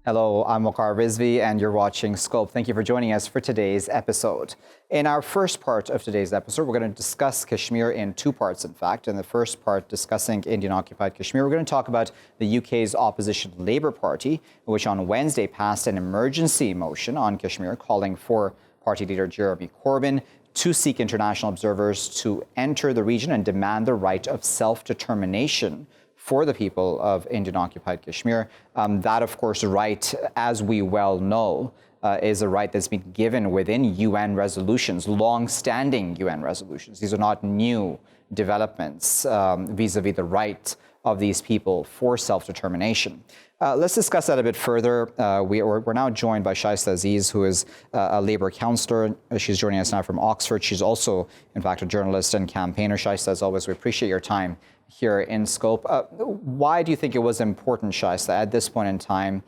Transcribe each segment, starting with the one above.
Hello, I'm Waqar Rizvi and you're watching Scope. Thank you for joining us for today's episode. In our first part of today's episode, we're going to discuss Kashmir in two parts, in fact. In the first part, discussing Indian-occupied Kashmir, we're going to talk about the UK's opposition Labour Party, which on Wednesday passed an emergency motion on Kashmir calling for party leader Jeremy Corbyn to seek international observers to enter the region and demand the right of self-determination for the people of Indian-occupied Kashmir. That, of course, right, as we well know, is a right that's been given within UN resolutions, long-standing UN resolutions. These are not new developments vis-a-vis the right of these people for self-determination. Let's discuss that a bit further. We're now joined by Shaista Aziz, who is a Labour councillor. She's joining us now from Oxford. She's also, in fact, a journalist and campaigner. Shaista, as always, we appreciate your time here in Scope. Why do you think it was important, Shaista, at this point in time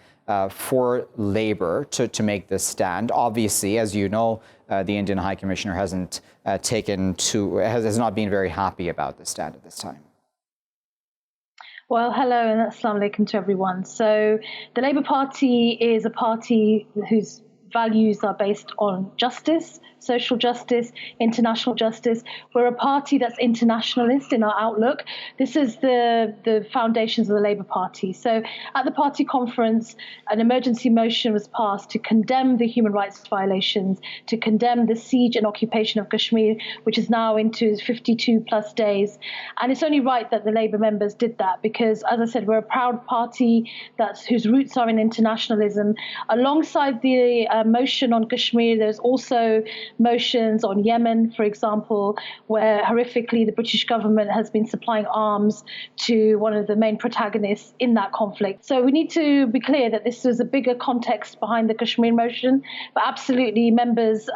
for Labour to make this stand? Obviously, as you know, the Indian High Commissioner has not been very happy about this stand at this time. Well, hello and assalamu alaikum to everyone. So the Labour Party is a party whose values are based on justice, social justice, international justice. We're a party that's internationalist in our outlook. This is the foundations of the Labour Party. So at the party conference, an emergency motion was passed to condemn the human rights violations, to condemn the siege and occupation of Kashmir, which is now into 52 plus days. And it's only right that the Labour members did that because, as I said, we're a proud party whose roots are in internationalism. Alongside the motion on Kashmir, there's also motions on Yemen, for example, where horrifically the British government has been supplying arms to one of the main protagonists in that conflict. So we need to be clear that this was a bigger context behind the Kashmir motion, but absolutely members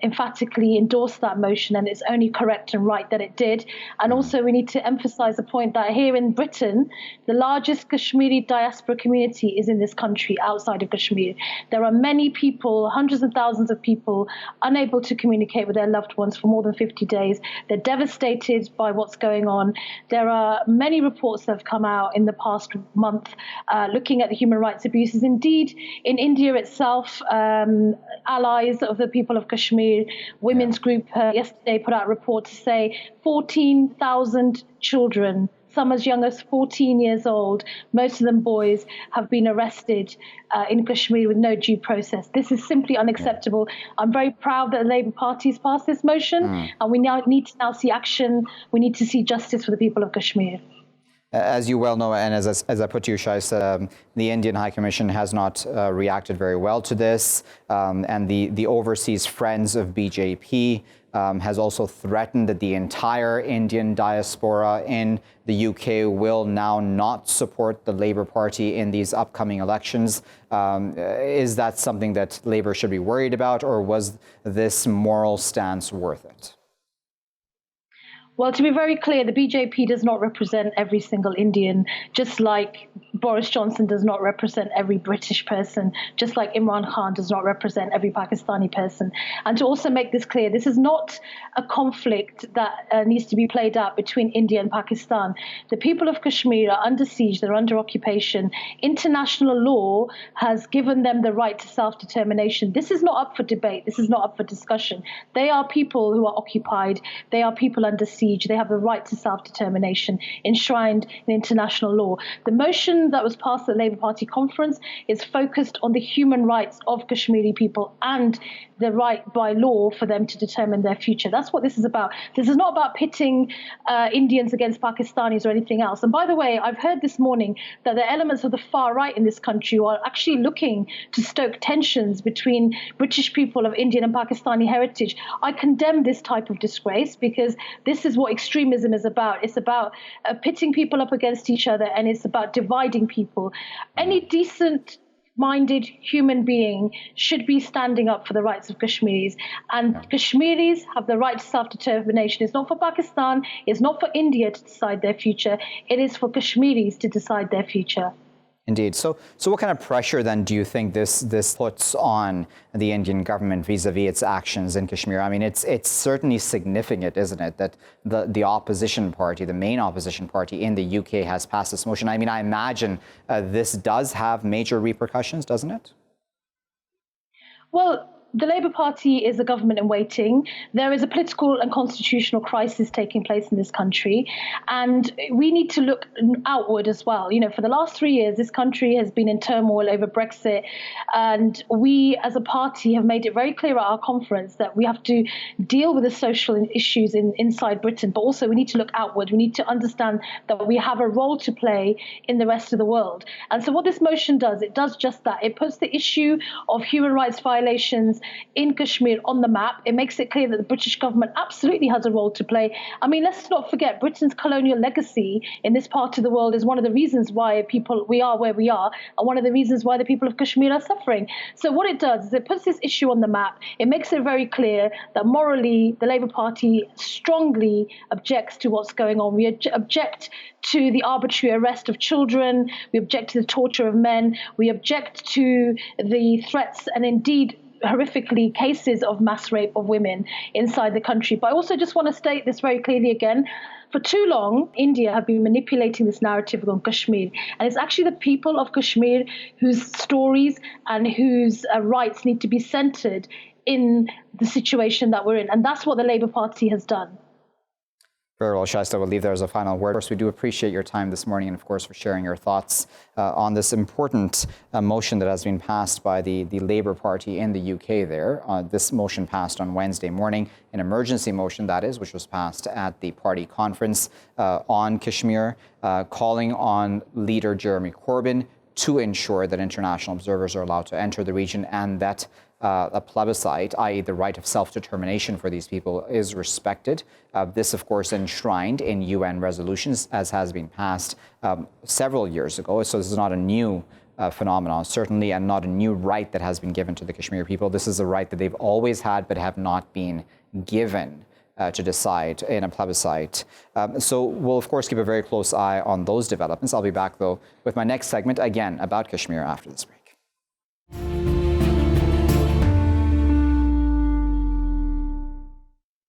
emphatically endorsed that motion, and it's only correct and right that it did. And also we need to emphasize the point that here in Britain, the largest Kashmiri diaspora community is in this country outside of Kashmir. There are many people, hundreds of thousands of people, unable to communicate with their loved ones for more than 50 days. They're devastated by what's going on. There are many reports that have come out in the past month looking at the human rights abuses. Indeed, in India itself, allies of the people of Kashmir, women's group yesterday put out a report to say 14,000 children, some as young as 14 years old, most of them boys, have been arrested in Kashmir with no due process. This is simply unacceptable. I'm very proud that the Labour Party has passed this motion, and we now need to see action. We need to see justice for the people of Kashmir. As you well know, and as I put to you, Shaista, the Indian High Commission has not reacted very well to this, and the Overseas Friends of BJP has also threatened that the entire Indian diaspora in the UK will now not support the Labour Party in these upcoming elections. Is that something that Labour should be worried about, or was this moral stance worth it? Well, to be very clear, the BJP does not represent every single Indian, just like Boris Johnson does not represent every British person, just like Imran Khan does not represent every Pakistani person. And to also make this clear, this is not a conflict that needs to be played out between India and Pakistan. The people of Kashmir are under siege, they're under occupation. International law has given them the right to self-determination. This is not up for debate, this is not up for discussion. They are people who are occupied, they are people under siege. They have the right to self-determination enshrined in international law. The motion that was passed at the Labour Party conference is focused on the human rights of Kashmiri people and the right by law for them to determine their future. That's what this is about. This is not about pitting Indians against Pakistanis or anything else. And by the way, I've heard this morning that the elements of the far right in this country are actually looking to stoke tensions between British people of Indian and Pakistani heritage. I condemn this type of disgrace because this is what extremism is about. It's about pitting people up against each other, and it's about dividing people. Any decent-minded human being should be standing up for the rights of Kashmiris. And Kashmiris have the right to self-determination. It's not for Pakistan. It's not for India to decide their future. It is for Kashmiris to decide their future. Indeed. So what kind of pressure then do you think this puts on the Indian government vis-a-vis its actions in Kashmir? I mean, it's certainly significant, isn't it, that the opposition party, the main opposition party in the UK, has passed this motion. I mean, I imagine this does have major repercussions, doesn't it? Well, the Labour Party is a government in waiting. There is a political and constitutional crisis taking place in this country, and we need to look outward as well. You know, for the last 3 years, this country has been in turmoil over Brexit, and we as a party have made it very clear at our conference that we have to deal with the social issues inside Britain, but also we need to look outward. We need to understand that we have a role to play in the rest of the world. And so what this motion does, it does just that. It puts the issue of human rights violations in Kashmir on the map. It makes it clear that the British government absolutely has a role to play. I mean, let's not forget Britain's colonial legacy in this part of the world is one of the reasons why we are where we are, and one of the reasons why the people of Kashmir are suffering. So what it does is it puts this issue on the map. It makes it very clear that morally the Labour Party strongly objects to what's going on. We object to the arbitrary arrest of children. We object to the torture of men. We object to the threats and indeed horrifically cases of mass rape of women inside the country. But I also just want to state this very clearly again. For too long, India have been manipulating this narrative on Kashmir. And it's actually the people of Kashmir whose stories and whose rights need to be centered in the situation that we're in. And that's what the Labour Party has done. Very well, Shaista, we'll leave there as a final word. Of course, we do appreciate your time this morning and, of course, for sharing your thoughts on this important motion that has been passed by the Labour Party in the UK there. This motion passed on Wednesday morning, an emergency motion, that is, which was passed at the party conference on Kashmir, calling on leader Jeremy Corbyn to ensure that international observers are allowed to enter the region and that a plebiscite, i.e. the right of self-determination for these people, is respected. This, of course, enshrined in UN resolutions, as has been passed several years ago. So this is not a new phenomenon, certainly, and not a new right that has been given to the Kashmiri people. This is a right that they've always had but have not been given to decide in a plebiscite. So we'll, of course, keep a very close eye on those developments. I'll be back, though, with my next segment, again, about Kashmir after this break.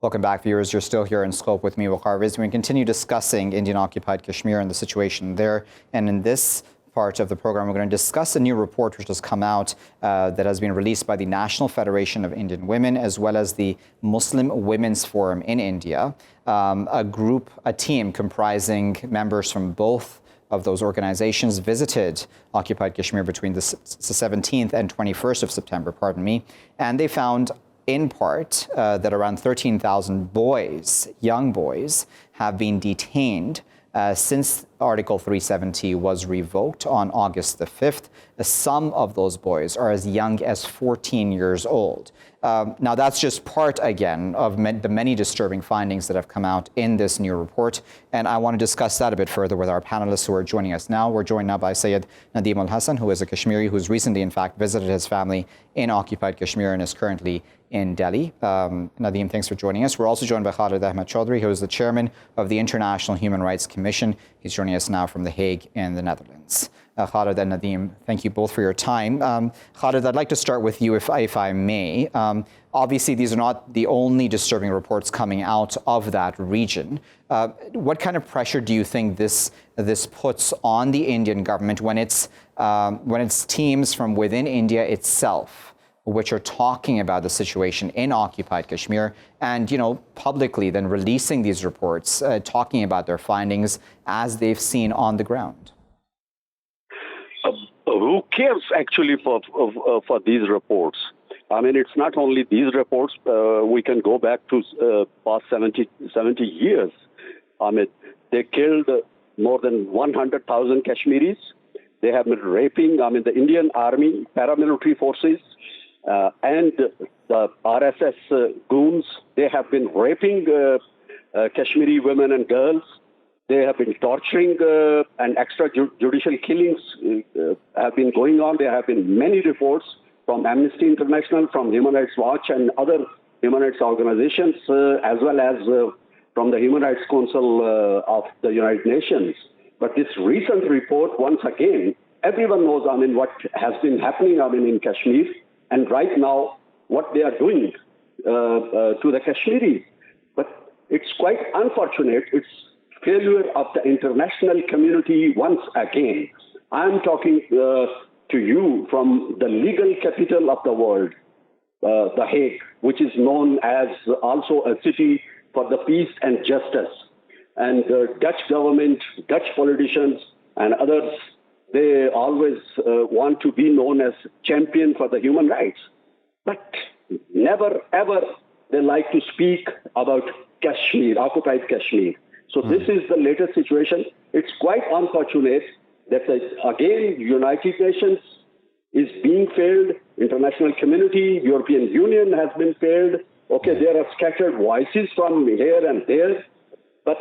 Welcome back, viewers. You're still here in Scope with me, Waqar Rizvi. We continue discussing Indian-occupied Kashmir and the situation there. And in this part of the program, we're going to discuss a new report which has come out that has been released by the National Federation of Indian Women, as well as the Muslim Women's Forum in India, a team comprising members from both of those organizations visited occupied Kashmir between the 17th and 21st of September, and they found in part that around 13,000 boys, young boys, have been detained since Article 370 was revoked on August the 5th. Some of those boys are as young as 14 years old. Now, that's just part, again, of the many disturbing findings that have come out in this new report. And I want to discuss that a bit further with our panelists who are joining us now. We're joined now by Syed Nadeemul Hasan, who is a Kashmiri who's recently, in fact, visited his family in occupied Kashmir and is currently in Delhi. Nadeem, thanks for joining us. We're also joined by Khalid Chaudry, who is the chairman of the International Human Rights Commission. He's joining us now from The Hague in the Netherlands. Khalid and Nadeem, thank you both for your time. Khalid, I'd like to start with you, if I may. Obviously, these are not the only disturbing reports coming out of that region. What kind of pressure do you think this puts on the Indian government when it's teams from within India itself which are talking about the situation in occupied Kashmir and, publicly then releasing these reports, talking about their findings as they've seen on the ground? Who cares actually for these reports? I mean, it's not only these reports. We can go back to past 70 years. I mean, they killed more than 100,000 Kashmiris. They have been raping, the Indian Army, paramilitary forces, and the RSS goons. They have been raping Kashmiri women and girls. They have been torturing and extrajudicial killings have been going on. There have been many reports from Amnesty International, from Human Rights Watch and other human rights organizations, as well as from the Human Rights Council of the United Nations. But this recent report, once again, everyone knows, what has been happening, in Kashmir, and right now what they are doing to the Kashmiris. But it's quite unfortunate. It's failure of the international community once again. I'm talking to you from the legal capital of the world, The Hague, which is known as also a city for the peace and justice. And the Dutch government, Dutch politicians, and others, they always want to be known as champion for the human rights. But never, ever they like to speak about Kashmir, occupied Kashmir. So this is the latest situation. It's quite unfortunate that, again, United Nations is being failed, international community, European Union has been failed. Okay, there are scattered voices from here and there, but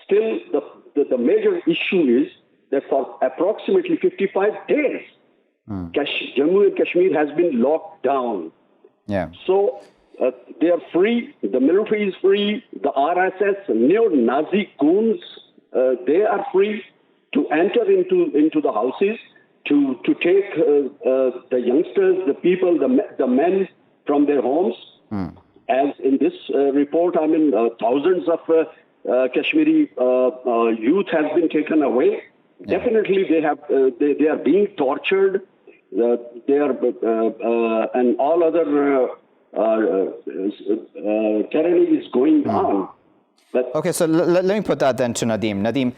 still the major issue is that for approximately 55 days, Jammu and Kashmir has been locked down. Yeah. So they are free, the military is free, the RSS, neo-Nazi goons, they are free to enter into the houses, to take the youngsters, the people, the men from their homes. As in this report, thousands of Kashmiri youth has been taken away. Yeah. Definitely, they are being tortured. They are and all other tyranny is going on. But okay, so let me put that then to Nadeem. Nadeem,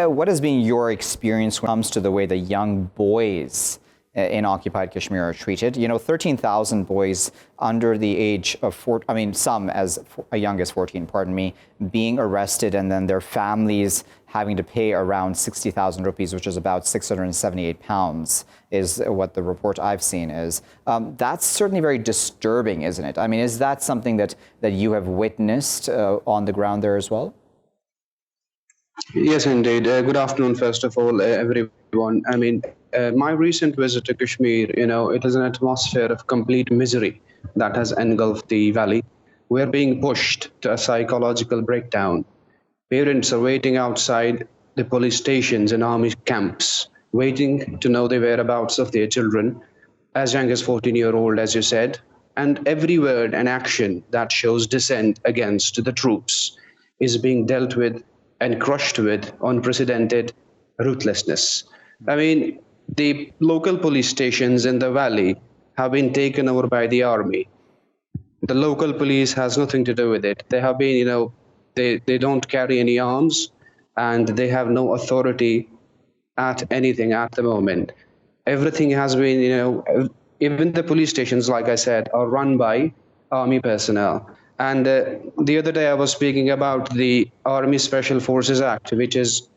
what has been your experience when it comes to the way the young boys in occupied Kashmir are treated? 13,000 boys under the age of some as young as 14, being arrested, and then their families having to pay around 60,000 rupees, which is about 678 pounds, is what the report I've seen is. That's certainly very disturbing, isn't it? Is that something that you have witnessed on the ground there as well? Yes, indeed. Good afternoon, first of all, everyone. My recent visit to Kashmir, it is an atmosphere of complete misery that has engulfed the valley. We're being pushed to a psychological breakdown. Parents are waiting outside the police stations and army camps, waiting to know the whereabouts of their children, as young as 14-year-old, as you said, and every word and action that shows dissent against the troops is being dealt with and crushed with unprecedented ruthlessness. The local police stations in the valley have been taken over by the army. The local police has nothing to do with it. They have been, they don't carry any arms, and they have no authority at anything at the moment. Everything has been, even the police stations, like I said, are run by army personnel. And the other day I was speaking about the Army Special Forces Act, which is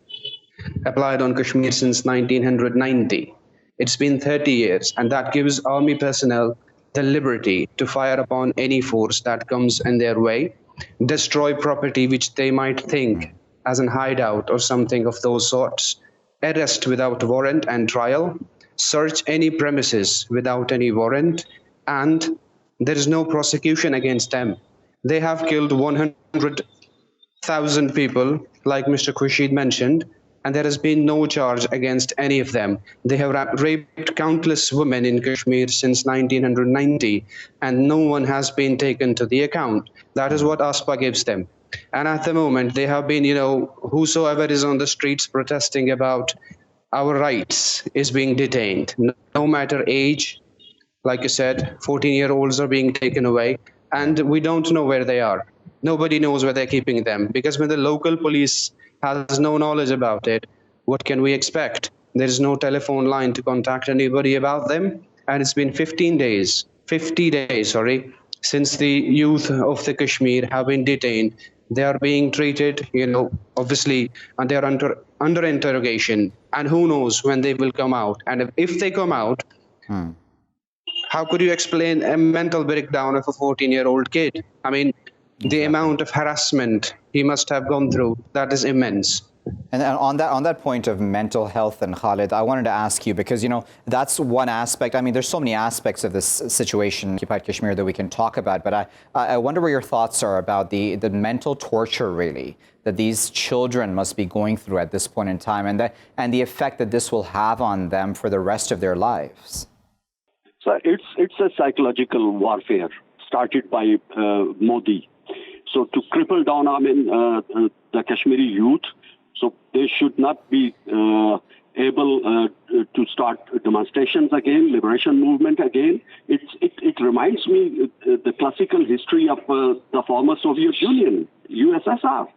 applied on Kashmir since 1990. It's been 30 years, and that gives army personnel the liberty to fire upon any force that comes in their way, destroy property which they might think as an hideout or something of those sorts, arrest without warrant and trial, search any premises without any warrant, and there is no prosecution against them. They have killed 100,000 people, like Mr. Khurshid mentioned, and there has been no charge against any of them. They have raped countless women in Kashmir since 1990, and no one has been taken to the account. That is what ASPA gives them. And at the moment, they have been, whosoever is on the streets protesting about our rights is being detained. No matter age, like you said, 14-year-olds are being taken away, and we don't know where they are. Nobody knows where they're keeping them, because when the local police has no knowledge about it, what can we expect? There is no telephone line to contact anybody about them, and it's been 50 days, since the youth of the Kashmir have been detained. They are being treated, obviously, and they are under interrogation, and who knows when they will come out. And if they come out, how could you explain a mental breakdown of a 14-year-old kid? The amount of harassment he must have gone through, that is immense. And on that point of mental health, and Khalid, I wanted to ask you, because that's one aspect. I mean, there's so many aspects of this situation in occupied Kashmir that we can talk about, but I wonder what your thoughts are about the mental torture, really, that these children must be going through at this point in time, and the effect that this will have on them for the rest of their lives. So it's a psychological warfare started by Modi. So to cripple down, the Kashmiri youth, so they should not be able to start demonstrations again, liberation movement again. It reminds me the classical history of the former Soviet Union, USSR.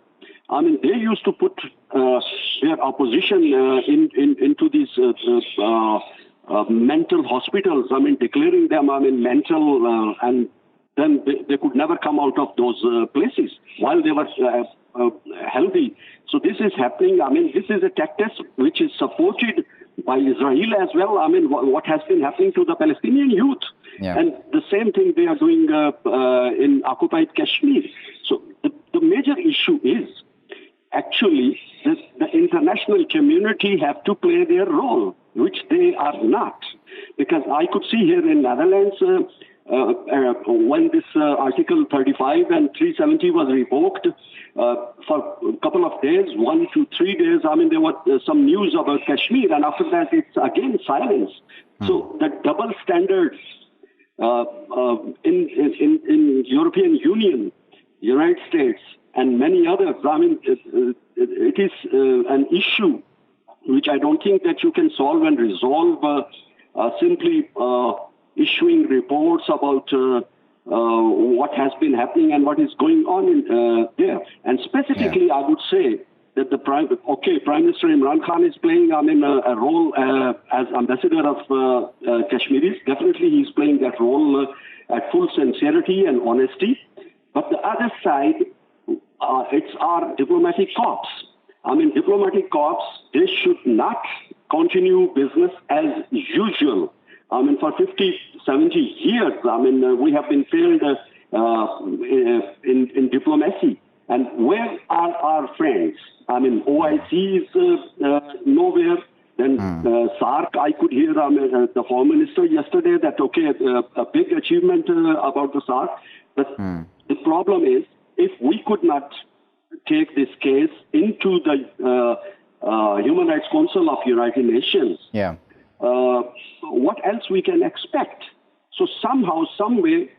I mean, they used to put their opposition into these mental hospitals. I mean, declaring them, mental, and then they could never come out of those places while they were healthy. So this is happening. I mean, this is a tactic which is supported by Israel as well. I mean, what has been happening to the Palestinian youth. Yeah. And the same thing they are doing in occupied Kashmir. So the major issue is actually the international community have to play their role, which they are not. Because I could see here in Netherlands, when this Article 35 and 370 was revoked, for a couple of days, 1 to 3 days, I mean, there was some news about Kashmir, and after that, it's again silence. So the double standards in European Union, United States, and many others, I mean, it is an issue which I don't think that you can solve and resolve simply issuing reports about what has been happening and what is going on there. And specifically, I would say that Prime Minister Imran Khan is playing, a role as ambassador of Kashmiris. Definitely, he's playing that role at full sincerity and honesty. But the other side, it's our diplomatic corps. I mean, diplomatic corps, they should not continue business as usual. I mean, for 50, 70 years, I mean, we have been failed in diplomacy. And where are our friends? I mean, OIC is nowhere. Then SARC, I could hear the Foreign Minister yesterday that, a big achievement about the SARC. But the problem is, if we could not take this case into the Human Rights Council of United Nations, what else we can expect? So somehow, some way,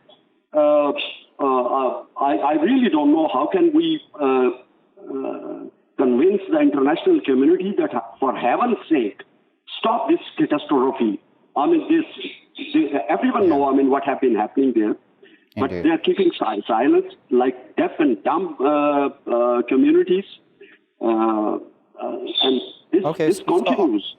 I really don't know how can we convince the international community that, for heaven's sake, stop this catastrophe. I mean, everyone know, what has been happening there. But they're keeping silent, like deaf and dumb communities. And this continues.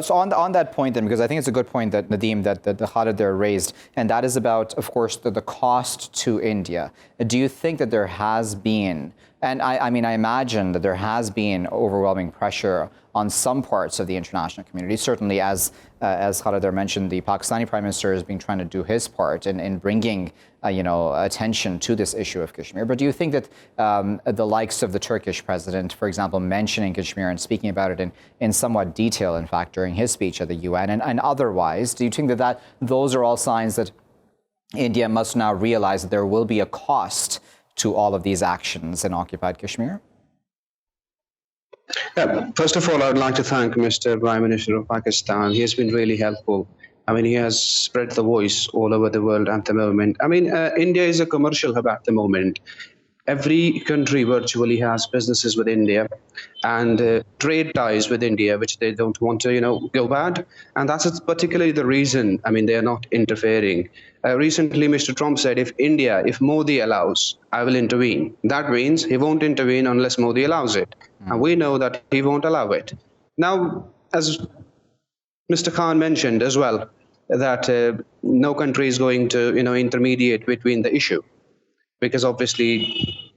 So on that point then, because I think it's a good point that Nadeem, that the Khalid there raised, and that is about, of course, the cost to India. Do you think that there has been, and I imagine that there has been overwhelming pressure on some parts of the international community, certainly as Khalid there mentioned, the Pakistani Prime Minister has been trying to do his part in bringing attention to this issue of Kashmir. But do you think that the likes of the Turkish president, for example, mentioning Kashmir and speaking about it in somewhat detail, in fact, during his speech at the UN and otherwise, do you think that those are all signs that India must now realize that there will be a cost to all of these actions in occupied Kashmir? Yeah, first of all, I would like to thank Mr. Prime Minister of Pakistan. He has been really helpful. He has spread the voice all over the world at the moment. India is a commercial hub at the moment. Every country virtually has businesses with India and trade ties with India, which they don't want to, go bad. And that's particularly the reason, they are not interfering. Recently, Mr. Trump said, if Modi allows, I will intervene. That means he won't intervene unless Modi allows it. And we know that he won't allow it. Now, as Mr. Khan mentioned as well, that no country is going to, intermediate between the issue. Because obviously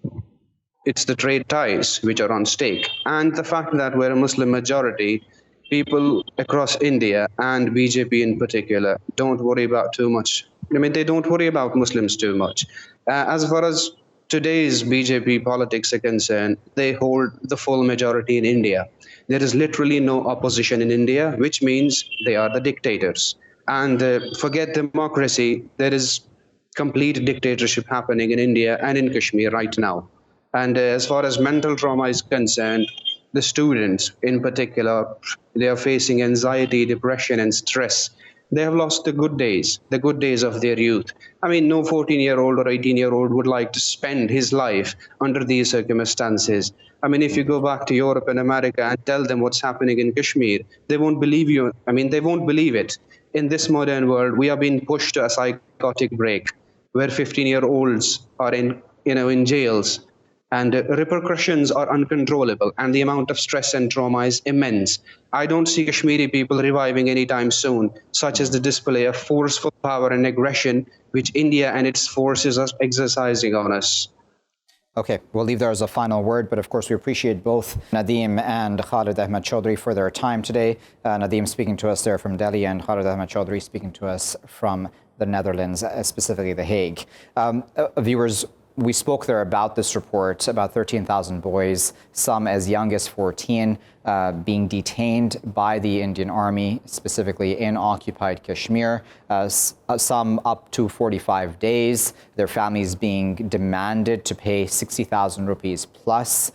it's the trade ties which are on stake. And the fact that we're a Muslim majority, people across India and BJP in particular don't worry about too much. They don't worry about Muslims too much. As far as today's BJP politics are concerned, they hold the full majority in India. There is literally no opposition in India, which means they are the dictators. And forget democracy, there is complete dictatorship happening in India and in Kashmir right now. And as far as mental trauma is concerned, the students in particular, they are facing anxiety, depression, and stress. They have lost the good days of their youth. I mean, no 14-year-old or 18-year-old would like to spend his life under these circumstances. I mean, if you go back to Europe and America and tell them what's happening in Kashmir, they won't believe you. I mean, they won't believe it. In this modern world, we are being pushed to a psychotic break where 15-year-olds are in jails, and repercussions are uncontrollable, and the amount of stress and trauma is immense. I don't see Kashmiri people reviving anytime soon, such as the display of forceful power and aggression which India and its forces are exercising on us. Okay, we'll leave there as a final word, but of course we appreciate both Nadeem and Khalid Ahmed Chaudry for their time today. Nadeem speaking to us there from Delhi, and Khalid Ahmed Chaudry speaking to us from the Netherlands, specifically The Hague. Viewers, we spoke there about this report, about 13,000 boys, some as young as 14, being detained by the Indian Army, specifically in occupied Kashmir, some up to 45 days, their families being demanded to pay 60,000 rupees plus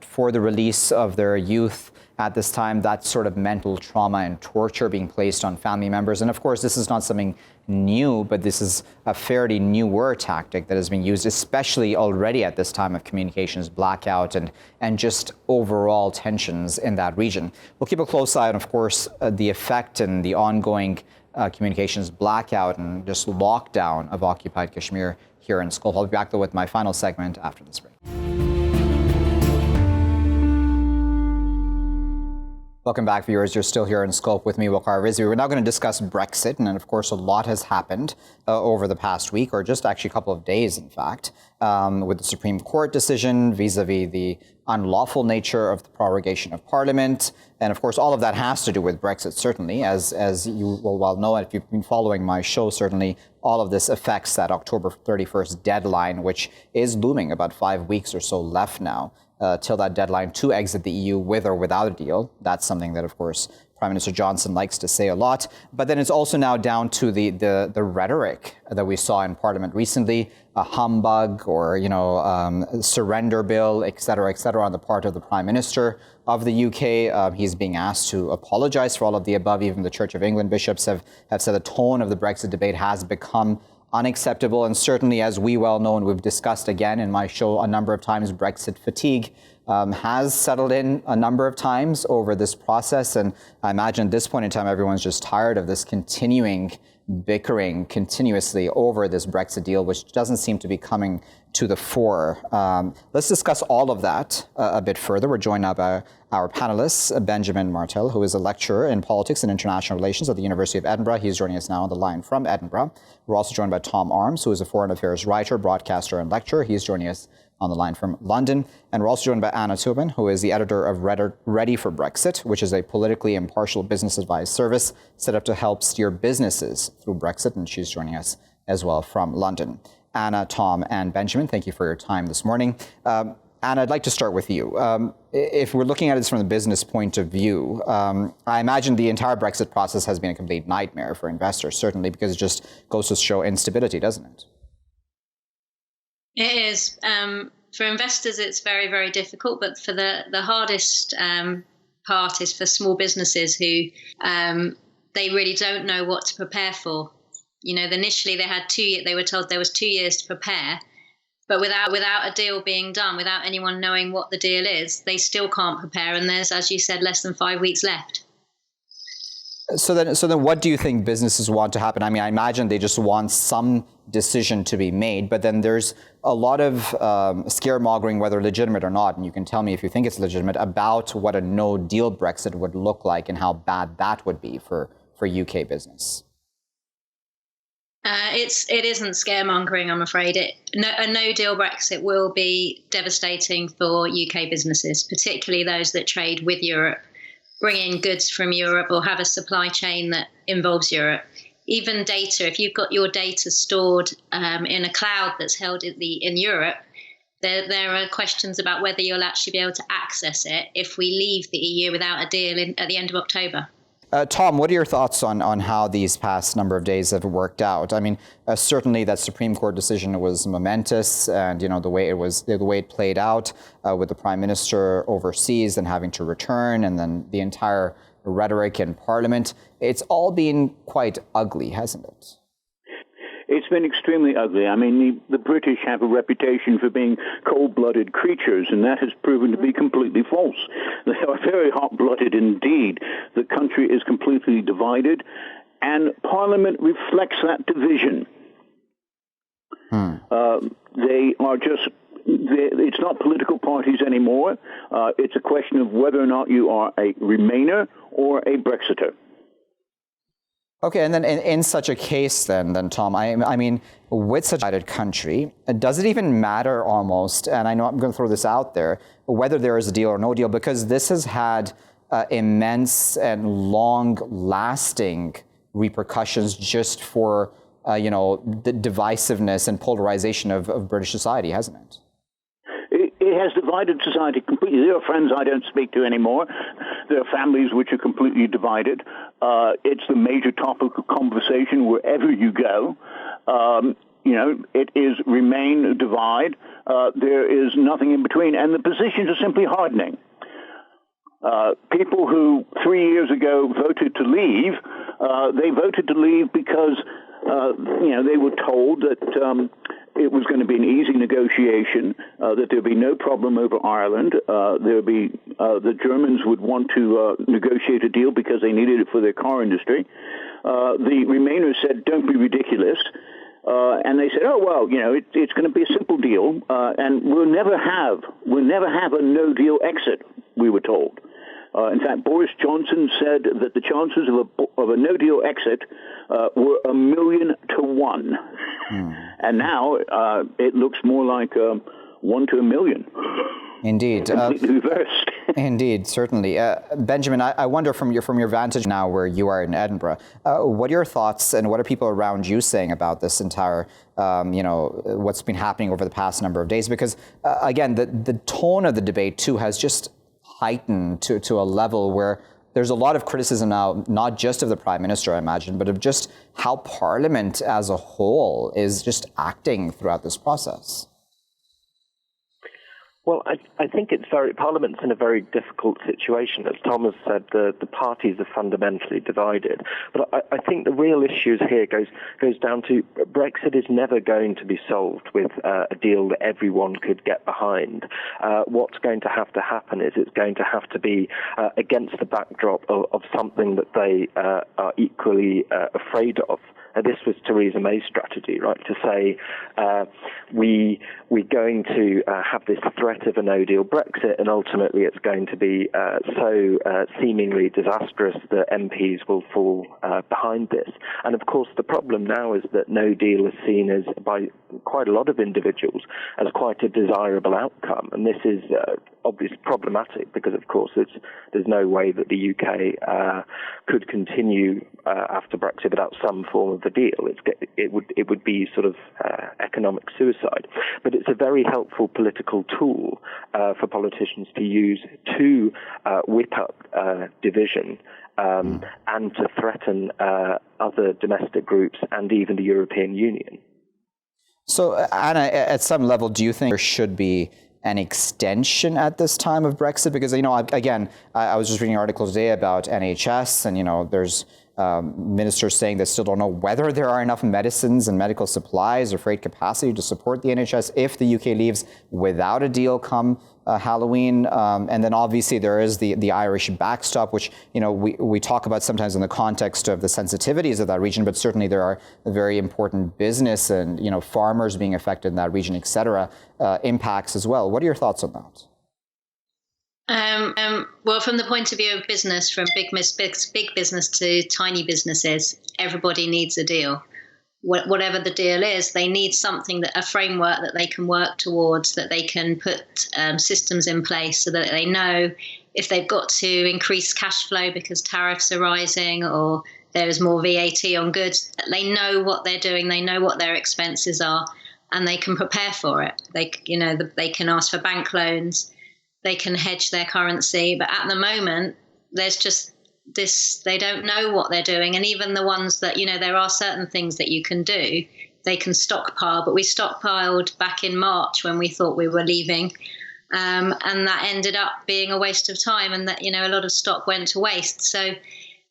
for the release of their youth. At this time, that sort of mental trauma and torture being placed on family members. And of course, this is not something new, but this is a fairly newer tactic that has been used, especially already at this time of communications blackout and just overall tensions in that region. We'll keep a close eye on, of course, the effect and the ongoing communications blackout and just lockdown of occupied Kashmir here in Sculp. I'll be back, though, with my final segment after this break. Welcome back, viewers. You're still here in Sculp with me, Waqar Rizvi. We're now going to discuss Brexit, and of course, a lot has happened over the past week, or just actually a couple of days, in fact, with the Supreme Court decision vis-a-vis the unlawful nature of the prorogation of Parliament. And of course, all of that has to do with Brexit, certainly, as you will well know, and if you've been following my show, certainly all of this affects that October 31st deadline, which is looming, about 5 weeks or so left now. Till that deadline to exit the EU with or without a deal. That's something that, of course, Prime Minister Johnson likes to say a lot. But then it's also now down to the rhetoric that we saw in Parliament recently, a humbug or, surrender bill, et cetera, on the part of the Prime Minister of the UK. He's being asked to apologize for all of the above. Even the Church of England bishops have said the tone of the Brexit debate has become unacceptable, and certainly, as we well know and we've discussed again in my show a number of times, Brexit fatigue has settled in a number of times over this process, and I imagine at this point in time everyone's just tired of this continuing bickering continuously over this Brexit deal, which doesn't seem to be coming to the fore. Let's discuss all of that a bit further. We're joined now by our panelists, Benjamin Martill, who is a lecturer in politics and international relations at the University of Edinburgh. He's joining us now on the line from Edinburgh. We're also joined by Tom Arms, who is a foreign affairs writer, broadcaster, and lecturer. He's joining us on the line from London. And we're also joined by Anna Tobin, who is the editor of Ready for Brexit, which is a politically impartial business advice service set up to help steer businesses through Brexit. And she's joining us as well from London. Anna, Tom, and Benjamin, thank you for your time this morning. Anna, I'd like to start with you. If we're looking at this from the business point of view, I imagine the entire Brexit process has been a complete nightmare for investors, certainly because it just goes to show instability, doesn't it? It is. For investors, it's very, very difficult. But for the hardest part is for small businesses who they really don't know what to prepare for. Initially they had they were told there was 2 years to prepare, but without a deal being done, without anyone knowing what the deal is, they still can't prepare. And there's, as you said, less than 5 weeks left. So then what do you think businesses want to happen? I mean, I imagine they just want some decision to be made, but then there's a lot of scaremongering, whether legitimate or not, and you can tell me if you think it's legitimate, about what a no-deal Brexit would look like and how bad that would be for UK business. It isn't scaremongering, I'm afraid. A no-deal Brexit will be devastating for UK businesses, particularly those that trade with Europe, bring in goods from Europe or have a supply chain that involves Europe. Even data, if you've got your data stored in a cloud that's held in Europe, there are questions about whether you'll actually be able to access it if we leave the EU without a deal at the end of October. Tom, what are your thoughts on how these past number of days have worked out? I mean, certainly that Supreme Court decision was momentous, and the way it played out with the Prime Minister overseas and having to return, and then the entire rhetoric in Parliament. It's all been quite ugly, hasn't it? It's been extremely ugly. I mean, the British have a reputation for being cold-blooded creatures, and that has proven to be completely false. They are very hot-blooded indeed. The country is completely divided, and Parliament reflects that division. They are just... It's not political parties anymore. It's a question of whether or not you are a Remainer or a Brexiter. Okay, and then in such a case then Tom, I mean, with such a divided country, does it even matter almost, and I know I'm going to throw this out there, whether there is a deal or no deal, because this has had immense and long-lasting repercussions just for, the divisiveness and polarization of British society, hasn't it? It has divided society completely. There are friends I don't speak to anymore. There are families which are completely divided. It's the major topic of conversation wherever you go. It is remain, divide. There is nothing in between, and the positions are simply hardening. People who 3 years ago voted to leave, they voted to leave because they were told that it was going to be an easy negotiation, that there would be no problem over Ireland. The Germans would want to negotiate a deal because they needed it for their car industry. The Remainers said, "Don't be ridiculous." And they said, "Oh well, it's going to be a simple deal, and we'll never have a no-deal exit." We were told. In fact, Boris Johnson said that the chances of a no-deal exit were 1,000,000 to 1. And now it looks more like 1 to 1,000,000. Indeed. Completely reversed. Indeed, certainly. Benjamin, I wonder from your vantage now where you are in Edinburgh, what are your thoughts and what are people around you saying about this entire, what's been happening over the past number of days? Because, again, the tone of the debate, too, has just heightened to a level where there's a lot of criticism now, not just of the Prime Minister, I imagine, but of just how Parliament as a whole is just acting throughout this process. Well, I think Parliament's in a very difficult situation. As Thomas said, the parties are fundamentally divided. But I think the real issues here goes down to Brexit is never going to be solved with a deal that everyone could get behind. What's going to happen is it's going to have to be against the backdrop of something that they are equally afraid of. This was Theresa May's strategy, right, to say we're going to have this threat of a no-deal Brexit, and ultimately it's going to be so seemingly disastrous that MPs will fall behind this. And of course, the problem now is that no deal is seen as, by quite a lot of individuals, as quite a desirable outcome. And this is obviously problematic because, of course, there's no way that the UK could continue after Brexit without some form of the deal. It would be sort of economic suicide. But it's a very helpful political tool for politicians to use to whip up division and to threaten other domestic groups and even the European Union. So, Anna, at some level, do you think there should be an extension at this time of Brexit? Because, I was just reading an article today about NHS, and, there's ministers saying they still don't know whether there are enough medicines and medical supplies or freight capacity to support the NHS if the UK leaves without a deal come Halloween. And then obviously there is the Irish backstop, which, we talk about sometimes in the context of the sensitivities of that region, but certainly there are very important business and, farmers being affected in that region, et cetera, impacts as well. What are your thoughts on that? Well, from the point of view of business, from big business to tiny businesses, everybody needs a deal. Whatever the deal is, they need something, a framework that they can work towards, that they can put systems in place so that they know if they've got to increase cash flow because tariffs are rising or there is more VAT on goods, they know what they're doing, they know what their expenses are. and they can prepare for it. They can ask for bank loans, they can hedge their currency, but at the moment there's just this, they don't know what they're doing. And even the ones that, there are certain things that you can do, they can stockpile, but we stockpiled back in March when we thought we were leaving. And that ended up being a waste of time, and that, a lot of stock went to waste. So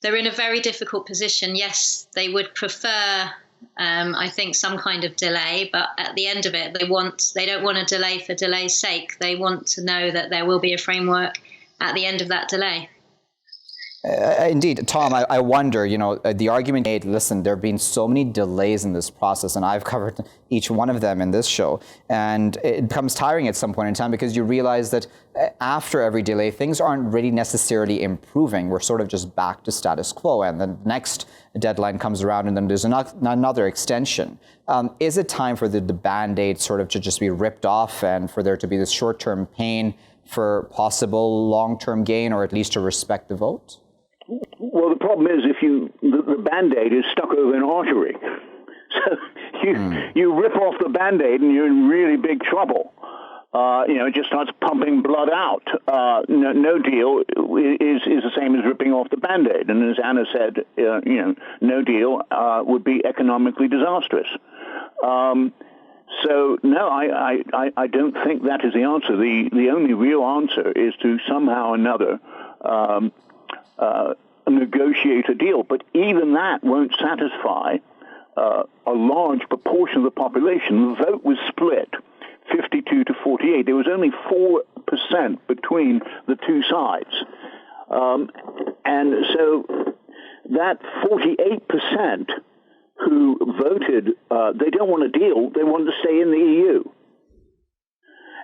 they're in a very difficult position. Yes, they would prefer, I think, some kind of delay, but at the end of it, they don't want a delay for delay's sake. They want to know that there will be a framework at the end of that delay. Indeed. Tom, I wonder, the argument made, listen, there have been so many delays in this process, and I've covered each one of them in this show, and it becomes tiring at some point in time because you realize that after every delay, things aren't really necessarily improving. We're sort of just back to status quo, and the next deadline comes around, and then there's another extension. Is it time for the Band-Aid sort of to just be ripped off and for there to be this short-term pain for possible long-term gain, or at least to respect the vote? Well, the problem is the Band-Aid is stuck over an artery. So you rip off the Band-Aid and you're in really big trouble. It just starts pumping blood out. No deal is the same as ripping off the Band-Aid. And as Anna said, no deal would be economically disastrous. So, no, I don't think that is the answer. The only real answer is to somehow or another negotiate a deal. But even that won't satisfy a large proportion of the population. The vote was split 52 to 48. There was only 4% between the two sides. And so that 48% who voted, they don't want a deal, they want to stay in the EU.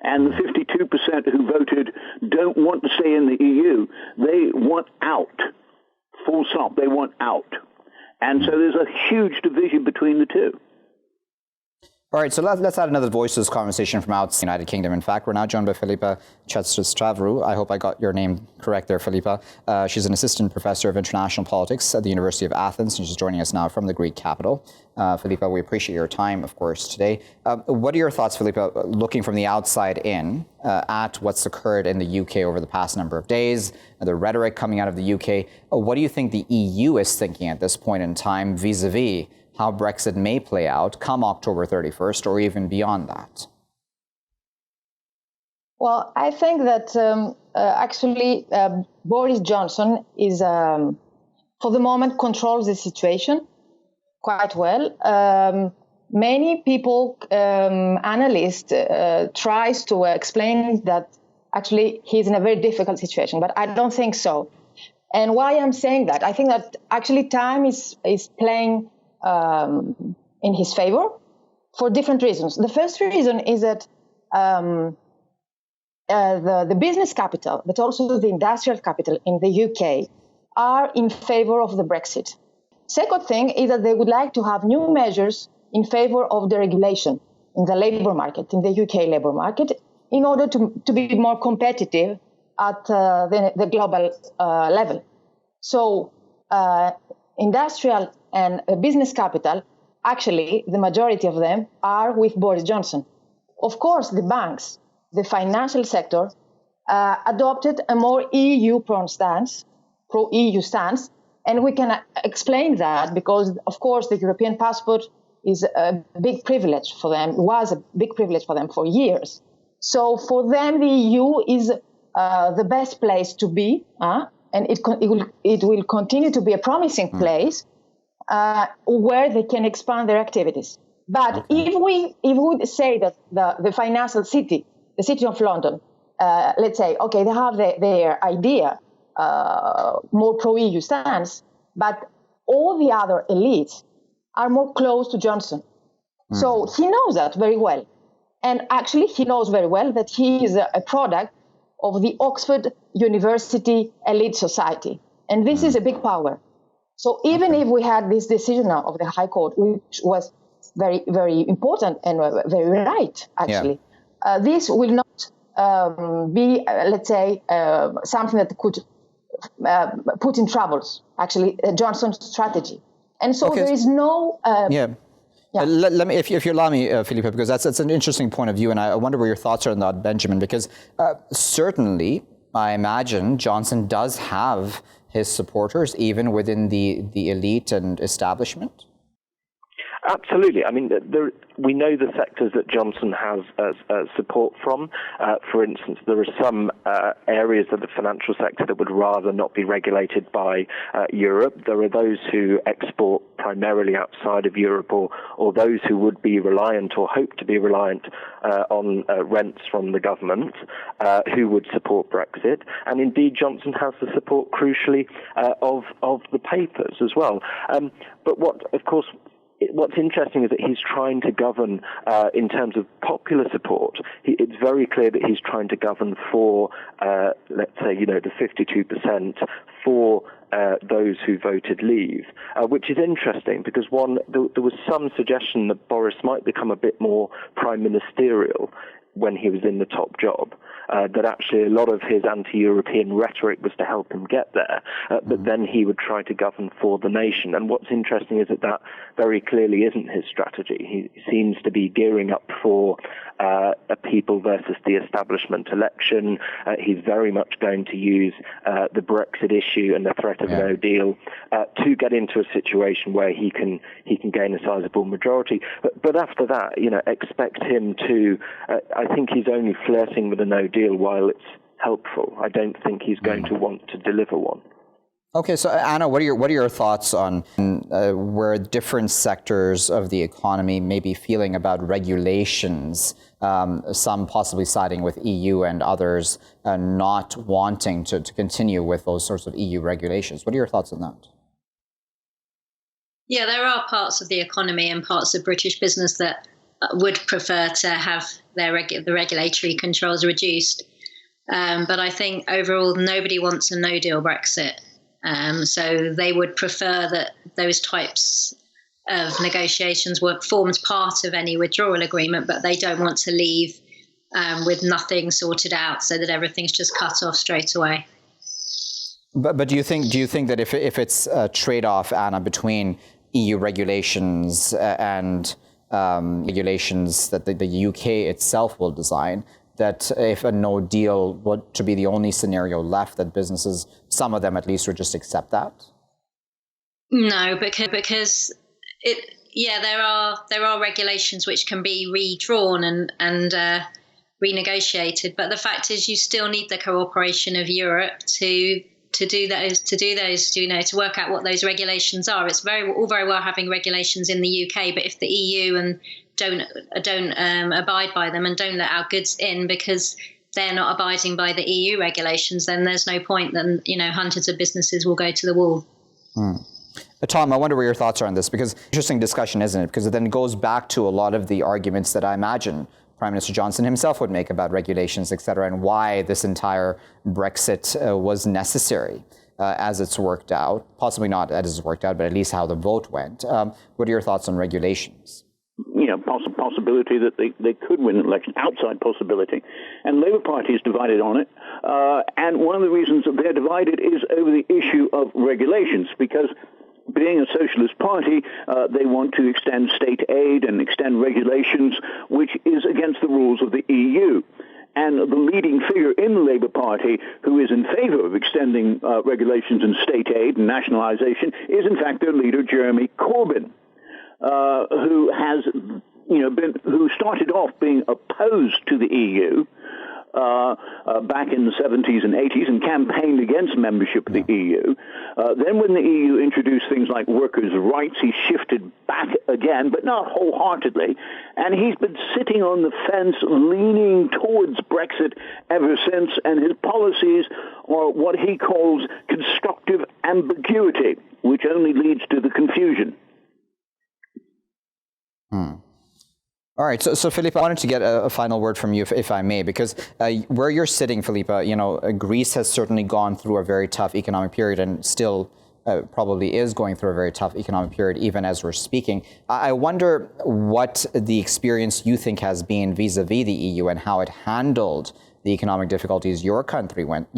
And the 52% who voted don't want to stay in the EU, they want out. Full stop, they want out. And so there's a huge division between the two. All right, so let's add another voice to this conversation from outside the United Kingdom. In fact, we're now joined by Filippa Chatzistavrou. I hope I got your name correct there, Filippa. She's an assistant professor of international politics at the University of Athens, and she's joining us now from the Greek capital. Filippa, we appreciate your time, of course, today. What are your thoughts, Filippa, looking from the outside in at what's occurred in the UK over the past number of days, the rhetoric coming out of the UK? What do you think the EU is thinking at this point in time vis-a-vis how Brexit may play out come October 31st or even beyond that? Well, I think that actually Boris Johnson is, for the moment, controls the situation quite well. Many people, analysts, tries to explain that actually he's in a very difficult situation, but I don't think so. And why I'm saying that? I think that actually time is playing in his favor for different reasons. The first reason is that the business capital, but also the industrial capital in the UK are in favor of the Brexit. Second thing is that they would like to have new measures in favor of the regulation in the labor market, in the UK labor market, in order to be more competitive at the global level. So industrial and business capital, actually, the majority of them are with Boris Johnson. Of course, the banks, the financial sector, adopted a more EU-prone stance, pro-EU stance, and we can explain that because, of course, the European passport is a big privilege for them, was a big privilege for them for years. So for them, the EU is the best place to be, and it will continue to be a promising place where they can expand their activities. But if we would say that the financial city, the city of London, let's say, okay, they have their idea, more pro-EU stance, but all the other elites are more close to Johnson. So he knows that very well. And actually, he knows very well that he is a product of the Oxford University elite society. And this is a big power. So even if we had this decision now of the High Court, which was very, very important and very right, actually, this will not be, let's say, something that could put in troubles, actually, Johnson's strategy. And so there is no... Let me, if you allow me, Filippa, because that's an interesting point of view, and I wonder where your thoughts are on that, Benjamin, because certainly, I imagine Johnson does have his supporters, even within the elite and establishment. Absolutely. I mean, we know the sectors that Johnson has support from. For instance, there are some areas of the financial sector that would rather not be regulated by Europe. There are those who export primarily outside of Europe, or those who would be reliant or hope to be reliant on rents from the government, who would support Brexit. And indeed, Johnson has the support, crucially, of the papers as well. But what's interesting is that he's trying to govern in terms of popular support. It's very clear that he's trying to govern for, let's say, the 52% for those who voted leave, which is interesting because there was some suggestion that Boris might become a bit more prime ministerial when he was in the top job. That actually a lot of his anti-European rhetoric was to help him get there, but then he would try to govern for the nation. And what's interesting is that very clearly isn't his strategy. He seems to be gearing up for a people versus the establishment election. He's very much going to use the Brexit issue and the threat of no deal to get into a situation where he can gain a sizable majority. But after that, expect him to. I think he's only flirting with a no deal while it's helpful. I don't think he's going to want to deliver one. Okay, so Anna, what are your thoughts on where different sectors of the economy may be feeling about regulations, some possibly siding with EU and others not wanting to continue with those sorts of EU regulations? What are your thoughts on that? Yeah, there are parts of the economy and parts of British business that would prefer to have the regulatory controls reduced. But I think overall nobody wants a no-deal Brexit. So they would prefer that those types of negotiations were formed part of any withdrawal agreement, but they don't want to leave with nothing sorted out so that everything's just cut off straight away. But do you think that if it's a trade-off, Anna, between EU regulations and regulations that the UK itself will design, that if a no deal were to be the only scenario left, that businesses, some of them at least, would just accept that? No, because there are regulations which can be redrawn and renegotiated, but the fact is you still need the cooperation of Europe to do those, to work out what those regulations are. It's all very well having regulations in the UK, but if the EU and don't abide by them and don't let our goods in because they're not abiding by the EU regulations, then there's no point. Then hundreds of businesses will go to the wall. Tom, I wonder where your thoughts are on this, because interesting discussion, isn't it? Because it then goes back to a lot of the arguments that I imagine Prime Minister Johnson himself would make about regulations, et cetera, and why this entire Brexit was necessary as it's worked out. Possibly not as it's worked out, but at least how the vote went. What are your thoughts on regulations? Possibility that they could win an election, outside possibility. And Labour Party is divided on it. And one of the reasons that they're divided is over the issue of regulations, because being a socialist party, they want to extend state aid and extend regulations, which is against the rules of the EU. And the leading figure in the Labour Party who is in favour of extending regulations and state aid and nationalisation is, in fact, their leader, Jeremy Corbyn, who has who started off being opposed to the EU back in the 70s and 80s and campaigned against membership of the EU. Then when the EU introduced things like workers' rights, he shifted back again, but not wholeheartedly. And he's been sitting on the fence, leaning towards Brexit ever since, and his policies are what he calls constructive ambiguity, which only leads to the confusion. All right, so Filippa, I wanted to get a final word from you, if I may, because where you're sitting, Filippa, Greece has certainly gone through a very tough economic period and still probably is going through a very tough economic period, even as we're speaking. I wonder what the experience you think has been vis-a-vis the EU and how it handled the economic difficulties your country went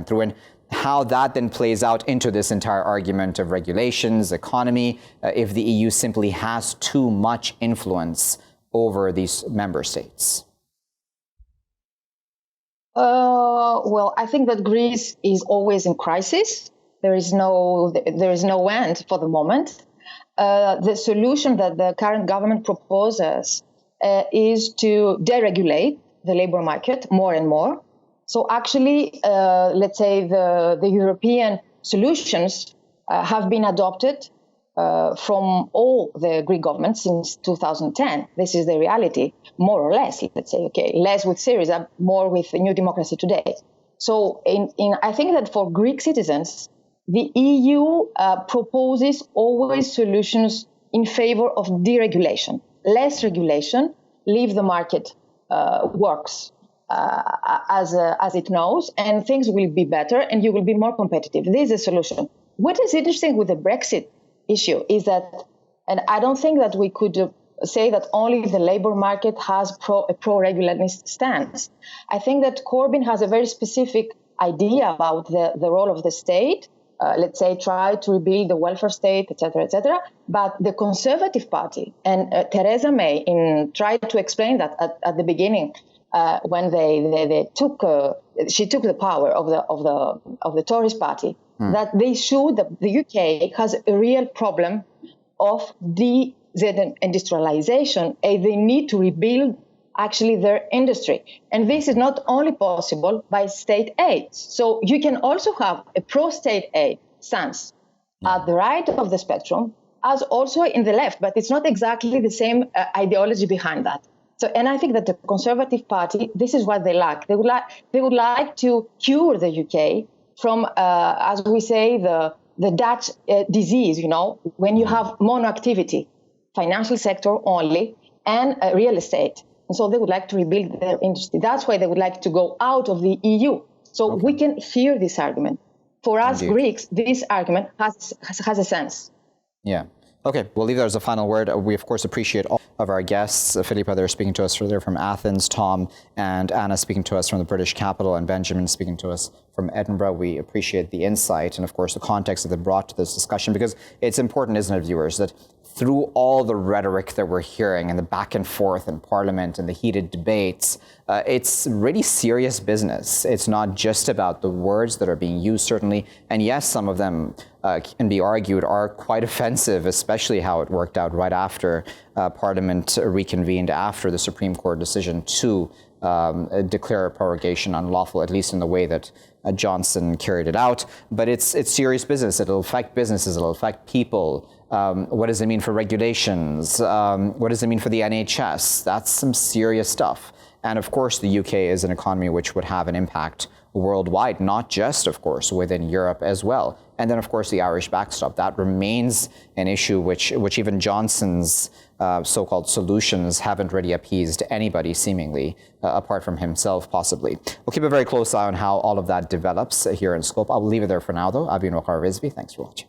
through, and how that then plays out into this entire argument of regulations, economy, if the EU simply has too much influence over these member states? Well, I think that Greece is always in crisis. There is no end for the moment. The solution that the current government proposes is to deregulate the labor market more and more. So actually, let's say the European solutions have been adopted from all the Greek governments since 2010. This is the reality, more or less, let's say, okay, less with Syriza, more with New Democracy Today. So I think that for Greek citizens, the EU proposes always solutions in favor of deregulation. Less regulation, leave the market works as it knows, and things will be better and you will be more competitive. This is a solution. What is interesting with the Brexit issue is that, and I don't think that we could say that only the labor market has a pro-regularist stance. I think that Corbyn has a very specific idea about the role of the state, let's say try to rebuild the welfare state, etc., etc. But the Conservative Party and Theresa May tried to explain that at the beginning when she took the power of the Tories party, that they showed that the UK has a real problem of industrialization, and they need to rebuild actually their industry. And this is not only possible by state aid. So you can also have a pro-state aid stance at the right of the spectrum as also in the left, but it's not exactly the same ideology behind that. So, and I think that the Conservative Party, this is what they lack. They would like to cure the UK from, as we say, the Dutch disease, when you have monoactivity, financial sector only, and real estate. And so they would like to rebuild their industry. That's why they would like to go out of the EU. So we can hear this argument. For us Greeks, this argument has a sense. Yeah. Okay, we'll leave that as a final word. We, of course, appreciate all of our guests. Filippa, they're speaking to us from Athens, Tom and Anna speaking to us from the British capital, and Benjamin speaking to us from Edinburgh. We appreciate the insight and, of course, the context that they brought to this discussion, because it's important, isn't it, viewers, that through all the rhetoric that we're hearing and the back and forth in Parliament and the heated debates, it's really serious business. It's not just about the words that are being used, certainly. And yes, some of them can be argued are quite offensive, especially how it worked out right after Parliament reconvened after the Supreme Court decision to declare a prorogation unlawful, at least in the way that Johnson carried it out. But it's serious business. It'll affect businesses. It'll affect people. What does it mean for regulations? What does it mean for the NHS? That's some serious stuff. And of course, the UK is an economy which would have an impact worldwide, not just, of course, within Europe as well. And then, of course, the Irish backstop. That remains an issue which even Johnson's so-called solutions haven't really appeased anybody, seemingly, apart from himself, possibly. We'll keep a very close eye on how all of that develops here in Scope. I'll leave it there for now, though. I've been Waqar Rizvi. Thanks for watching.